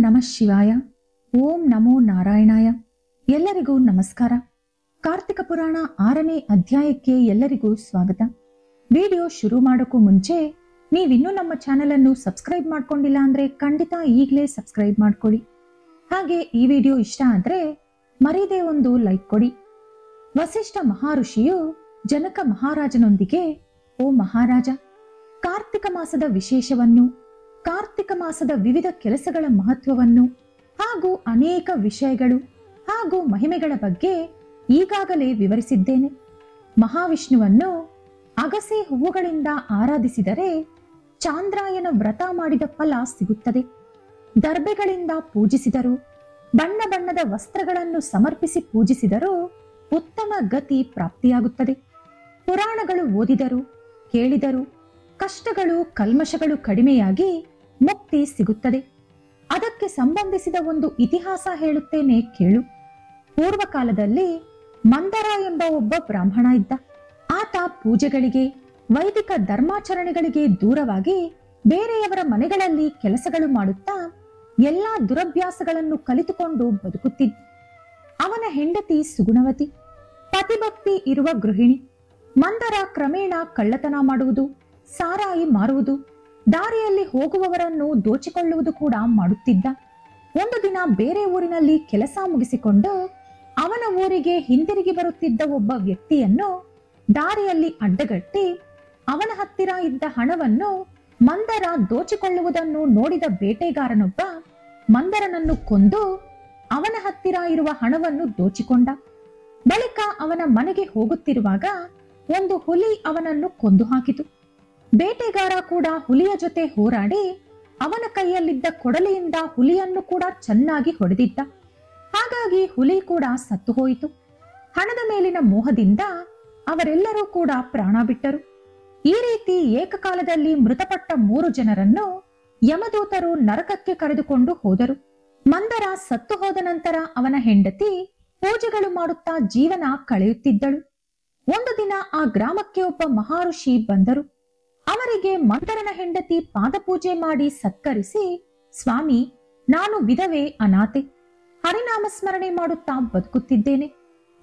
ನಮಃ ಶಿವಾಯ. ಓಂ ನಮೋ ನಾರಾಯಣಾಯ. ಎಲ್ಲರಿಗೂ ನಮಸ್ಕಾರ. ಕಾರ್ತಿಕ ಪುರಾಣ 6ನೇ ಅಧ್ಯಾಯಕ್ಕೆ ಎಲ್ಲರಿಗೂ ಸ್ವಾಗತ. ವಿಡಿಯೋ ಶುರು ಮಾಡೋಕ್ಕೂ ಮುಂಚೆ ನೀವಿನ್ನೂ ನಮ್ಮ ಚಾನೆಲ್ ಅನ್ನು ಸಬ್ಸ್ಕ್ರೈಬ್ ಮಾಡ್ಕೊಂಡಿಲ್ಲ ಅಂದ್ರೆ ಖಂಡಿತ ಈಗಲೇ ಸಬ್ಸ್ಕ್ರೈಬ್ ಮಾಡ್ಕೊಳ್ಳಿ. ಹಾಗೆ ಈ ವಿಡಿಯೋ ಇಷ್ಟ ಆದ್ರೆ ಮರೀದೆ ಒಂದು ಲೈಕ್ ಕೊಡಿ. ವಸಿಷ್ಠ ಮಹಾಋಷಿಯು ಜನಕ ಮಹಾರಾಜನೊಂದಿಗೆ, ಓ ಮಹಾರಾಜ, ಕಾರ್ತಿಕ ಮಾಸದ ವಿಶೇಷವನ್ನು, ಕಾರ್ತಿಕ ಮಾಸದ ವಿವಿಧ ಕೆಲಸಗಳ ಮಹತ್ವವನ್ನು ಹಾಗೂ ಅನೇಕ ವಿಷಯಗಳು ಹಾಗೂ ಮಹಿಮೆಗಳ ಬಗ್ಗೆ ಈಗಾಗಲೇ ವಿವರಿಸಿದ್ದೇನೆ. ಮಹಾವಿಷ್ಣುವನ್ನು ಅಗಸೆ ಹೂವುಗಳಿಂದ ಆರಾಧಿಸಿದರೆ ಚಾಂದ್ರಾಯನ ವ್ರತ ಮಾಡಿದ ಫಲ ಸಿಗುತ್ತದೆ. ದರ್ಬೆಗಳಿಂದ ಪೂಜಿಸಿದರು, ಬಣ್ಣ ಬಣ್ಣದ ವಸ್ತ್ರಗಳನ್ನು ಸಮರ್ಪಿಸಿ ಪೂಜಿಸಿದರೂ ಉತ್ತಮ ಗತಿ ಪ್ರಾಪ್ತಿಯಾಗುತ್ತದೆ. ಪುರಾಣಗಳು ಓದಿದರು, ಕೇಳಿದರು ಕಷ್ಟಗಳು ಕಲ್ಮಶಗಳು ಕಡಿಮೆಯಾಗಿ ಮುಕ್ತಿ ಸಿಗುತ್ತದೆ. ಅದಕ್ಕೆ ಸಂಬಂಧಿಸಿದ ಒಂದು ಇತಿಹಾಸ ಹೇಳುತ್ತೇನೆ ಕೇಳು. ಪೂರ್ವಕಾಲದಲ್ಲಿ ಮಂದರ ಎಂಬ ಒಬ್ಬ ಬ್ರಾಹ್ಮಣ ಇದ್ದ. ಆತ ಪೂಜೆಗಳಿಗೆ, ವೈದಿಕ ಧರ್ಮಾಚರಣೆಗಳಿಗೆ ದೂರವಾಗಿ ಬೇರೆಯವರ ಮನೆಗಳಲ್ಲಿ ಕೆಲಸಗಳು ಮಾಡುತ್ತಾ ಎಲ್ಲಾ ದುರಭ್ಯಾಸಗಳನ್ನು ಕಲಿತುಕೊಂಡು ಬದುಕುತ್ತಿದ್ದ. ಅವನ ಹೆಂಡತಿ ಸುಗುಣವತಿ, ಪತಿಭಕ್ತಿ ಇರುವ ಗೃಹಿಣಿ. ಮಂದರ ಕ್ರಮೇಣ ಕಳ್ಳತನ ಮಾಡುವುದು, ಸಾರಾಯಿ ಮಾರುವುದು, ದಾರಿಯಲ್ಲಿ ಹೋಗುವವರನ್ನು ದೋಚಿಕೊಳ್ಳುವುದು ಕೂಡ ಮಾಡುತ್ತಿದ್ದ. ಒಂದು ದಿನ ಬೇರೆ ಊರಿನಲ್ಲಿ ಕೆಲಸ ಮುಗಿಸಿಕೊಂಡು ಅವನ ಊರಿಗೆ ಹಿಂದಿರುಗಿ ಬರುತ್ತಿದ್ದ ಒಬ್ಬ ವ್ಯಕ್ತಿಯನ್ನು ದಾರಿಯಲ್ಲಿ ಅಡ್ಡಗಟ್ಟಿ ಅವನ ಹತ್ತಿರ ಇದ್ದ ಹಣವನ್ನು ಮಂದರ ದೋಚಿಕೊಳ್ಳುವುದನ್ನು ನೋಡಿದ ಬೇಟೆಗಾರನೊಬ್ಬ ಮಂದರನನ್ನು ಕೊಂದು ಅವನ ಹತ್ತಿರ ಇರುವ ಹಣವನ್ನು ದೋಚಿಕೊಂಡ. ಬಳಿಕ ಅವನ ಮನೆಗೆ ಹೋಗುತ್ತಿರುವಾಗ ಒಂದು ಹುಲಿ ಅವನನ್ನು ಕೊಂದು ಹಾಕಿತು. ಬೇಟೆಗಾರ ಕೂಡ ಹುಲಿಯ ಜೊತೆ ಹೋರಾಡಿ ಅವನ ಕೈಯಲ್ಲಿದ್ದ ಕೊಡಲಿಯಿಂದ ಹುಲಿಯನ್ನು ಕೂಡ ಚೆನ್ನಾಗಿ ಹೊಡೆದಿದ್ದ. ಹಾಗಾಗಿ ಹುಲಿ ಕೂಡ ಸತ್ತು ಹೋಯಿತು. ಹಣದ ಮೇಲಿನ ಮೋಹದಿಂದ ಅವರೆಲ್ಲರೂ ಕೂಡ ಪ್ರಾಣ ಬಿಟ್ಟರು. ಈ ರೀತಿ ಏಕಕಾಲದಲ್ಲಿ ಮೃತಪಟ್ಟ 3 ಜನರನ್ನು ಯಮದೂತರು ನರಕಕ್ಕೆ ಕರೆದುಕೊಂಡು ಹೋದರು. ಮಂದರ ಸತ್ತು ಹೋದ ನಂತರ ಅವನ ಹೆಂಡತಿ ಪೂಜೆಗಳು ಮಾಡುತ್ತಾ ಜೀವನ ಕಳೆಯುತ್ತಿದ್ದಳು. ಒಂದು ದಿನ ಆ ಗ್ರಾಮಕ್ಕೆ ಒಬ್ಬ ಮಹಾಋಷಿ ಬಂದರು. ಅವರಿಗೆ ಮಂದರನ ಹೆಂಡತಿ ಪಾದಪೂಜೆ ಮಾಡಿ ಸತ್ಕರಿಸಿ, ಸ್ವಾಮಿ, ನಾನು ವಿಧವೆ, ಅನಾಥೆ, ಹರಿನಾಮ ಸ್ಮರಣೆ ಮಾಡುತ್ತಾ ಬದುಕುತ್ತಿದ್ದೇನೆ,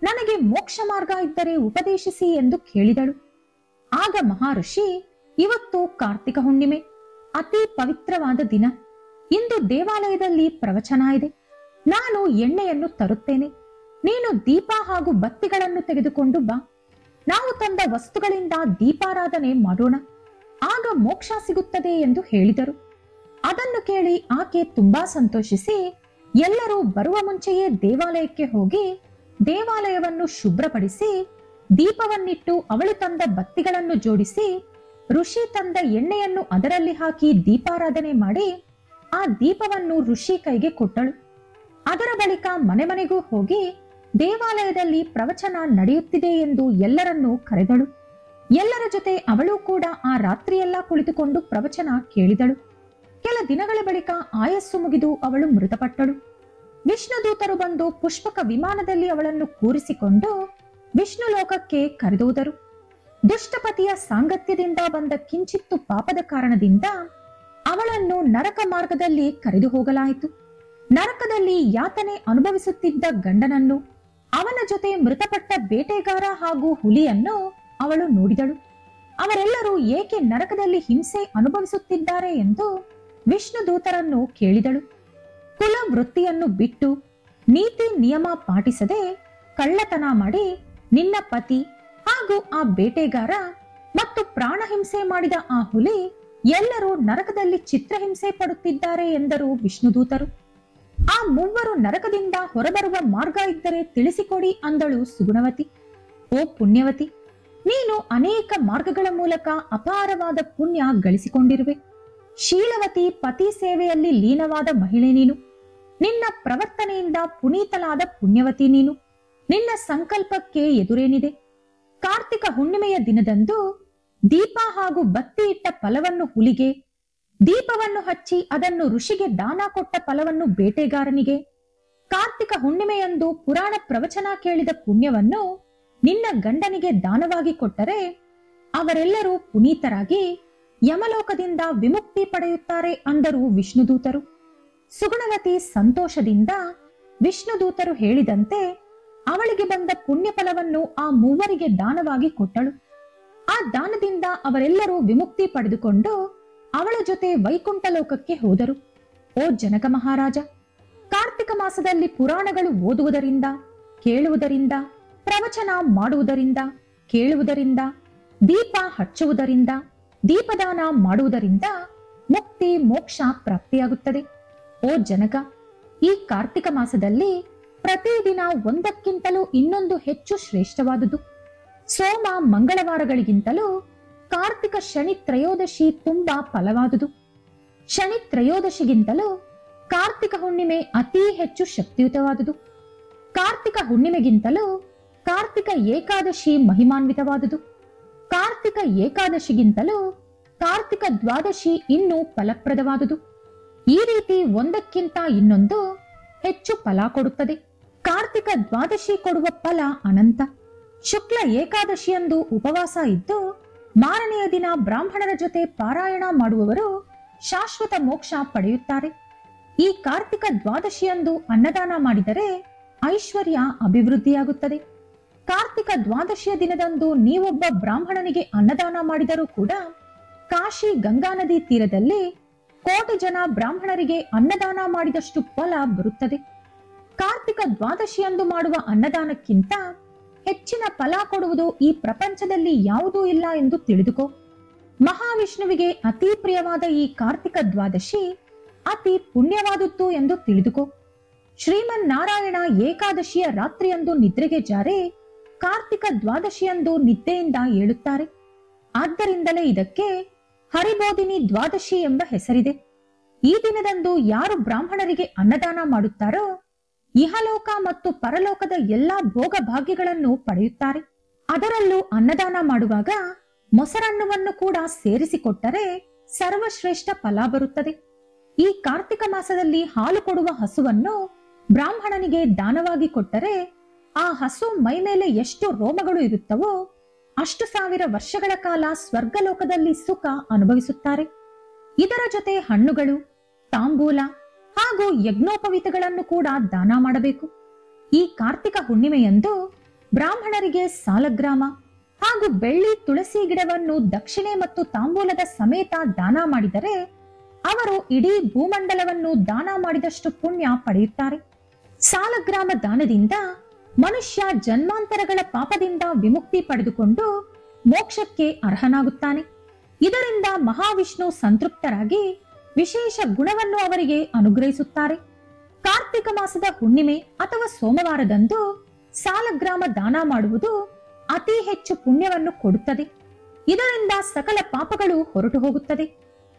ನನಗೆ ಮೋಕ್ಷ ಮಾರ್ಗ ಇದ್ದರೆ ಉಪದೇಶಿಸಿ ಎಂದು ಕೇಳಿದಳು. ಆಗ ಮಹಾಋಷಿ, ಇವತ್ತು ಕಾರ್ತಿಕ ಹುಣ್ಣಿಮೆ, ಅತಿ ಪವಿತ್ರವಾದ ದಿನ. ಇಂದು ದೇವಾಲಯದಲ್ಲಿ ಪ್ರವಚನ ಇದೆ. ನಾನು ಎಣ್ಣೆಯನ್ನು ತರುತ್ತೇನೆ, ನೀನು ದೀಪ ಹಾಗೂ ಬತ್ತಿಗಳನ್ನು ತೆಗೆದುಕೊಂಡು ಬಾ. ನಾವು ತಂದ ವಸ್ತುಗಳಿಂದ ದೀಪಾರಾಧನೆ ಮಾಡೋಣ, ಆಗ ಮೋಕ್ಷ ಸಿಗುತ್ತದೆ ಎಂದು ಹೇಳಿದರು. ಅದನ್ನು ಕೇಳಿ ಆಕೆ ತುಂಬಾ ಸಂತೋಷಿಸಿ ಎಲ್ಲರೂ ಬರುವ ಮುಂಚೆಯೇ ದೇವಾಲಯಕ್ಕೆ ಹೋಗಿ ದೇವಾಲಯವನ್ನು ಶುಭ್ರಪಡಿಸಿ ದೀಪವನ್ನಿಟ್ಟು ಅವಳು ತಂದ ಬತ್ತಿಗಳನ್ನು ಜೋಡಿಸಿ ಋಷಿ ತಂದ ಎಣ್ಣೆಯನ್ನು ಅದರಲ್ಲಿ ಹಾಕಿ ದೀಪಾರಾಧನೆ ಮಾಡಿ ಆ ದೀಪವನ್ನು ಋಷಿ ಕೈಗೆ ಕೊಟ್ಟಳು. ಅದರ ಬಳಿಕ ಮನೆ ಮನೆಗೂ ಹೋಗಿ ದೇವಾಲಯದಲ್ಲಿ ಪ್ರವಚನ ನಡೆಯುತ್ತಿದೆ ಎಂದು ಎಲ್ಲರನ್ನೂ ಕರೆದಳು. ಎಲ್ಲರ ಜೊತೆ ಅವಳು ಕೂಡ ಆ ರಾತ್ರಿಯೆಲ್ಲ ಕುಳಿತುಕೊಂಡು ಪ್ರವಚನ ಕೇಳಿದಳು. ಕೆಲ ದಿನಗಳ ಬಳಿಕ ಆಯಸ್ಸು ಮುಗಿದು ಅವಳು ಮೃತಪಟ್ಟಳು. ವಿಷ್ಣುದೂತರು ಬಂದು ಪುಷ್ಪಕ ವಿಮಾನದಲ್ಲಿ ಅವಳನ್ನು ಕೂರಿಸಿಕೊಂಡು ವಿಷ್ಣು ಲೋಕಕ್ಕೆ ಕರೆದೋದರು. ದುಷ್ಟಪತಿಯ ಸಾಂಗತ್ಯದಿಂದ ಬಂದ ಕಿಂಚಿತ್ತು ಪಾಪದ ಕಾರಣದಿಂದ ಅವಳನ್ನು ನರಕ ಮಾರ್ಗದಲ್ಲಿ ಕರೆದು ಹೋಗಲಾಯಿತು. ನರಕದಲ್ಲಿ ಯಾತನೆ ಅನುಭವಿಸುತ್ತಿದ್ದ ಗಂಡನನ್ನು, ಅವನ ಜೊತೆ ಮೃತಪಟ್ಟ ಬೇಟೆಗಾರ ಹಾಗೂ ಹುಲಿಯನ್ನು ಅವಳು ನೋಡಿದಳು. ಅವರೆಲ್ಲರೂ ಏಕೆ ನರಕದಲ್ಲಿ ಹಿಂಸೆ ಅನುಭವಿಸುತ್ತಿದ್ದಾರೆ ಎಂದು ವಿಷ್ಣು ದೂತರನ್ನು ಕೇಳಿದಳು. ಕುಲ ವೃತ್ತಿಯನ್ನು ಬಿಟ್ಟು ನೀತಿ ನಿಯಮ ಪಾಟಿಸದೆ ಕಳ್ಳತನ ಮಾಡಿ ನಿನ್ನ ಪತಿ ಹಾಗೂ ಆ ಬೇಟೆಗಾರ ಮತ್ತು ಪ್ರಾಣ ಹಿಂಸೆ ಮಾಡಿದ ಆ ಹುಲಿ ಎಲ್ಲರೂ ನರಕದಲ್ಲಿ ಚಿತ್ರಹಿಂಸೆ ಪಡುತ್ತಿದ್ದಾರೆ ಎಂದರು ವಿಷ್ಣುದೂತರು. ಆ 3 ನರಕದಿಂದ ಹೊರಬರುವ ಮಾರ್ಗ ಇದ್ದರೆ ತಿಳಿಸಿಕೊಡಿ ಅಂದಳು ಸುಗುಣವತಿ. ಓ ಪುಣ್ಯವತಿ, ನೀನು ಅನೇಕ ಮಾರ್ಗಗಳ ಮೂಲಕ ಅಪಾರವಾದ ಪುಣ್ಯ ಗಳಿಸಿಕೊಂಡಿರುವೆ. ಶೀಲವತಿ, ಪತಿ ಸೇವೆಯಲ್ಲಿ ಲೀನವಾದ ಮಹಿಳೆ ನೀನು. ನಿನ್ನ ಪ್ರವರ್ತನೆಯಿಂದ ಪುನೀತಲಾದ ಪುಣ್ಯವತಿ ನೀನು. ನಿನ್ನ ಸಂಕಲ್ಪಕ್ಕೆ ಎದುರೇನಿದೆ? ಕಾರ್ತಿಕ ಹುಣ್ಣಿಮೆಯ ದಿನದಂದು ದೀಪ ಹಾಗೂ ಬತ್ತಿ ಇಟ್ಟ ಫಲವನ್ನು ಹುಲಿಗೆ, ದೀಪವನ್ನು ಹಚ್ಚಿ ಅದನ್ನು ಋಷಿಗೆ ದಾನ ಕೊಟ್ಟ ಫಲವನ್ನು ಬೇಟೆಗಾರನಿಗೆ, ಕಾರ್ತಿಕ ಹುಣ್ಣಿಮೆಯಂದು ಪುರಾಣ ಪ್ರವಚನ ಕೇಳಿದ ಪುಣ್ಯವನ್ನು ನಿನ್ನ ಗಂಡನಿಗೆ ದಾನವಾಗಿ ಕೊಟ್ಟರೆ ಅವರೆಲ್ಲರೂ ಪುನೀತರಾಗಿ ಯಮಲೋಕದಿಂದ ವಿಮುಕ್ತಿ ಪಡೆಯುತ್ತಾರೆ ಅಂದರು ವಿಷ್ಣುದೂತರು. ಸುಗುಣವತಿ ಸಂತೋಷದಿಂದ ವಿಷ್ಣುದೂತರು ಹೇಳಿದಂತೆ ಅವಳಿಗೆ ಬಂದ ಪುಣ್ಯ ಫಲವನ್ನು ಆ ಮೂವರಿಗೆ ದಾನವಾಗಿ ಕೊಟ್ಟಳು. ಆ ದಾನದಿಂದ ಅವರೆಲ್ಲರೂ ವಿಮುಕ್ತಿ ಪಡೆದುಕೊಂಡು ಅವಳ ಜೊತೆ ವೈಕುಂಠ ಲೋಕಕ್ಕೆ ಹೋದರು. ಓ ಜನಕ ಮಹಾರಾಜ, ಕಾರ್ತಿಕ ಮಾಸದಲ್ಲಿ ಪುರಾಣಗಳು ಓದುವುದರಿಂದ, ಕೇಳುವುದರಿಂದ, ಪ್ರವಚನ ಮಾಡುವುದರಿಂದ, ಕೇಳುವುದರಿಂದ, ದೀಪ ಹಚ್ಚುವುದರಿಂದ, ದೀಪದಾನ ಮಾಡುವುದರಿಂದ ಮುಕ್ತಿ ಮೋಕ್ಷ ಪ್ರಾಪ್ತಿಯಾಗುತ್ತದೆ. ಓ ಜನಕ, ಈ ಕಾರ್ತಿಕ ಮಾಸದಲ್ಲಿ ಪ್ರತಿದಿನ ಒಂದಕ್ಕಿಂತಲೂ ಇನ್ನೊಂದು ಹೆಚ್ಚು ಶ್ರೇಷ್ಠವಾದುದು. ಸೋಮ ಮಂಗಳವಾರಗಳಿಗಿಂತಲೂ ಕಾರ್ತಿಕ ಶನಿ ತ್ರಯೋದಶಿ ತುಂಬಾ ಫಲವಾದುದು. ಶನಿ ತ್ರಯೋದಶಿಗಿಂತಲೂ ಕಾರ್ತಿಕ ಹುಣ್ಣಿಮೆ ಅತೀ ಹೆಚ್ಚು ಶಕ್ತಿಯುತವಾದುದು. ಕಾರ್ತಿಕ ಹುಣ್ಣಿಮೆಗಿಂತಲೂ ಕಾರ್ತಿಕ ಏಕಾದಶಿ ಮಹಿಮಾನ್ವಿತವಾದುದು. ಕಾರ್ತಿಕ ಏಕಾದಶಿಗಿಂತಲೂ ಕಾರ್ತಿಕ ದ್ವಾದಶಿ ಇನ್ನೂ ಫಲಪ್ರದವಾದುದು. ಈ ರೀತಿ ಒಂದಕ್ಕಿಂತ ಇನ್ನೊಂದು ಹೆಚ್ಚು ಫಲ ಕೊಡುತ್ತದೆ. ಕಾರ್ತಿಕ ದ್ವಾದಶಿ ಕೊಡುವ ಫಲ ಅನಂತ. ಶುಕ್ಲ ಏಕಾದಶಿಯಂದು ಉಪವಾಸ ಇದ್ದು ಮಾರನೆಯ ದಿನ ಬ್ರಾಹ್ಮಣರ ಜೊತೆ ಪಾರಾಯಣ ಮಾಡುವವರು ಶಾಶ್ವತ ಮೋಕ್ಷ ಪಡೆಯುತ್ತಾರೆ. ಈ ಕಾರ್ತಿಕ ದ್ವಾದಶಿಯಂದು ಅನ್ನದಾನ ಮಾಡಿದರೆ ಐಶ್ವರ್ಯ ಅಭಿವೃದ್ಧಿಯಾಗುತ್ತದೆ. ಕಾರ್ತಿಕ ದ್ವಾದಶಿಯ ದಿನದಂದು ನೀವೊಬ್ಬ ಬ್ರಾಹ್ಮಣನಿಗೆ ಅನ್ನದಾನ ಮಾಡಿದರೂ ಕೂಡ ಕಾಶಿ ಗಂಗಾ ನದಿ ತೀರದಲ್ಲಿ 1,000,000 ಜನ ಬ್ರಾಹ್ಮಣರಿಗೆ ಅನ್ನದಾನ ಮಾಡಿದಷ್ಟು ಫಲ ಬರುತ್ತದೆ. ಕಾರ್ತಿಕ ದ್ವಾದಶಿಯಂದು ಮಾಡುವ ಅನ್ನದಾನಕ್ಕಿಂತ ಹೆಚ್ಚಿನ ಫಲ ಕೊಡುವುದು ಈ ಪ್ರಪಂಚದಲ್ಲಿ ಯಾವುದೂ ಇಲ್ಲ ಎಂದು ತಿಳಿದುಕೋ. ಮಹಾವಿಷ್ಣುವಿಗೆ ಅತಿ ಪ್ರಿಯವಾದ ಈ ಕಾರ್ತಿಕ ದ್ವಾದಶಿ ಅತಿ ಪುಣ್ಯವಾದದ್ದು ಎಂದು ತಿಳಿದುಕೋ. ಶ್ರೀಮನ್ನಾರಾಯಣ ಏಕಾದಶಿಯ ರಾತ್ರಿಯಂದು ನಿದ್ರೆಗೆ ಜಾರಿ ಕಾರ್ತಿಕ ದ್ವಾದಶಿಯಂದು ನಿದ್ದೆಯಿಂದ ಏಳುತ್ತಾರೆ. ಆದ್ದರಿಂದಲೇ ಇದಕ್ಕೆ ಹರಿಬೋಧಿನಿ ದ್ವಾದಶಿ ಎಂಬ ಹೆಸರಿದೆ. ಈ ದಿನದಂದು ಯಾರು ಬ್ರಾಹ್ಮಣರಿಗೆ ಅನ್ನದಾನ ಮಾಡುತ್ತಾರೋ ಇಹಲೋಕ ಮತ್ತು ಪರಲೋಕದ ಎಲ್ಲಾ ಭೋಗ ಭಾಗ್ಯಗಳನ್ನು ಪಡೆಯುತ್ತಾರೆ. ಅದರಲ್ಲೂ ಅನ್ನದಾನ ಮಾಡುವಾಗ ಮೊಸರನ್ನವನ್ನು ಕೂಡ ಸೇರಿಸಿಕೊಟ್ಟರೆ ಸರ್ವಶ್ರೇಷ್ಠ ಫಲ ಬರುತ್ತದೆ. ಈ ಕಾರ್ತಿಕ ಮಾಸದಲ್ಲಿ ಹಾಲು ಕೊಡುವ ಹಸುವನ್ನು ಬ್ರಾಹ್ಮಣನಿಗೆ ದಾನವಾಗಿ ಕೊಟ್ಟರೆ ಆ ಹಸು ಮೈ ಮೇಲೆ ಎಷ್ಟು ರೋಮಗಳು ಇರುತ್ತವೋ ಅಷ್ಟು 1000 ವರ್ಷಗಳ ಕಾಲ ಸ್ವರ್ಗಲೋಕದಲ್ಲಿ ಸುಖ ಅನುಭವಿಸುತ್ತಾರೆ. ಇದರ ಜೊತೆ ಹಣ್ಣುಗಳು, ತಾಂಬೂಲ ಹಾಗೂ ಯಜ್ಞೋಪವೀತಗಳನ್ನು ಕೂಡ ದಾನ ಮಾಡಬೇಕು. ಈ ಕಾರ್ತಿಕ ಹುಣ್ಣಿಮೆಯಂದು ಬ್ರಾಹ್ಮಣರಿಗೆ ಸಾಲಗ್ರಾಮ ಹಾಗೂ ಬೆಳ್ಳಿ ತುಳಸಿ ಗಿಡವನ್ನು ದಕ್ಷಿಣೆ ಮತ್ತು ತಾಂಬೂಲದ ಸಮೇತ ದಾನ ಮಾಡಿದರೆ ಅವರು ಇಡೀ ಭೂಮಂಡಲವನ್ನು ದಾನ ಮಾಡಿದಷ್ಟು ಪುಣ್ಯ ಪಡೆಯುತ್ತಾರೆ. ಸಾಲಗ್ರಾಮ ದಾನದಿಂದ ಮನುಷ್ಯ ಜನ್ಮಾಂತರಗಳ ಪಾಪದಿಂದ ವಿಮುಕ್ತಿ ಪಡೆದುಕೊಂಡು ಮೋಕ್ಷಕ್ಕೆ ಅರ್ಹನಾಗುತ್ತಾನೆ. ಇದರಿಂದ ಮಹಾವಿಷ್ಣು ಸಂತೃಪ್ತರಾಗಿ ವಿಶೇಷ ಗುಣವನ್ನು ಅವರಿಗೆ ಅನುಗ್ರಹಿಸುತ್ತಾರೆ. ಕಾರ್ತಿಕ ಮಾಸದ ಹುಣ್ಣಿಮೆ ಅಥವಾ ಸೋಮವಾರದಂದು ಸಾಲಗ್ರಾಮ ದಾನ ಮಾಡುವುದು ಅತಿ ಹೆಚ್ಚು ಪುಣ್ಯವನ್ನು ಕೊಡುತ್ತದೆ. ಇದರಿಂದ ಸಕಲ ಪಾಪಗಳು ಹೊರಟು ಹೋಗುತ್ತದೆ.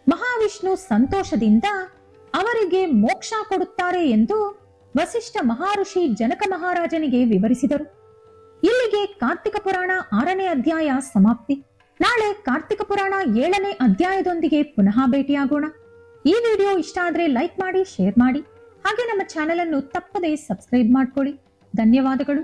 ಮಹಾವಿಷ್ಣು ಸಂತೋಷದಿಂದ ಅವರಿಗೆ ಮೋಕ್ಷ ಕೊಡುತ್ತಾರೆ ಎಂದು ವಸಿಷ್ಠ ಮಹರ್ಷಿ ಜನಕ ಮಹಾರಾಜನಿಗೆ ವಿವರಿಸಿದರು. ಇಲ್ಲಿಗೆ ಕಾರ್ತಿಕ ಪುರಾಣ 6ನೇ ಅಧ್ಯಾಯ ಸಮಾಪ್ತಿ. ನಾಳೆ ಕಾರ್ತಿಕ ಪುರಾಣ 7ನೇ ಅಧ್ಯಾಯದೊಂದಿಗೆ ಪುನಃ ಭೇಟಿಯಾಗೋಣ. ಈ ವಿಡಿಯೋ ಇಷ್ಟ ಆದ್ರೆ ಲೈಕ್ ಮಾಡಿ, ಶೇರ್ ಮಾಡಿ, ಹಾಗೆ ನಮ್ಮ ಚಾನೆಲ್ ಅನ್ನು ತಪ್ಪದೇ ಸಬ್ಸ್ಕ್ರೈಬ್ ಮಾಡ್ಕೊಳ್ಳಿ. ಧನ್ಯವಾದಗಳು.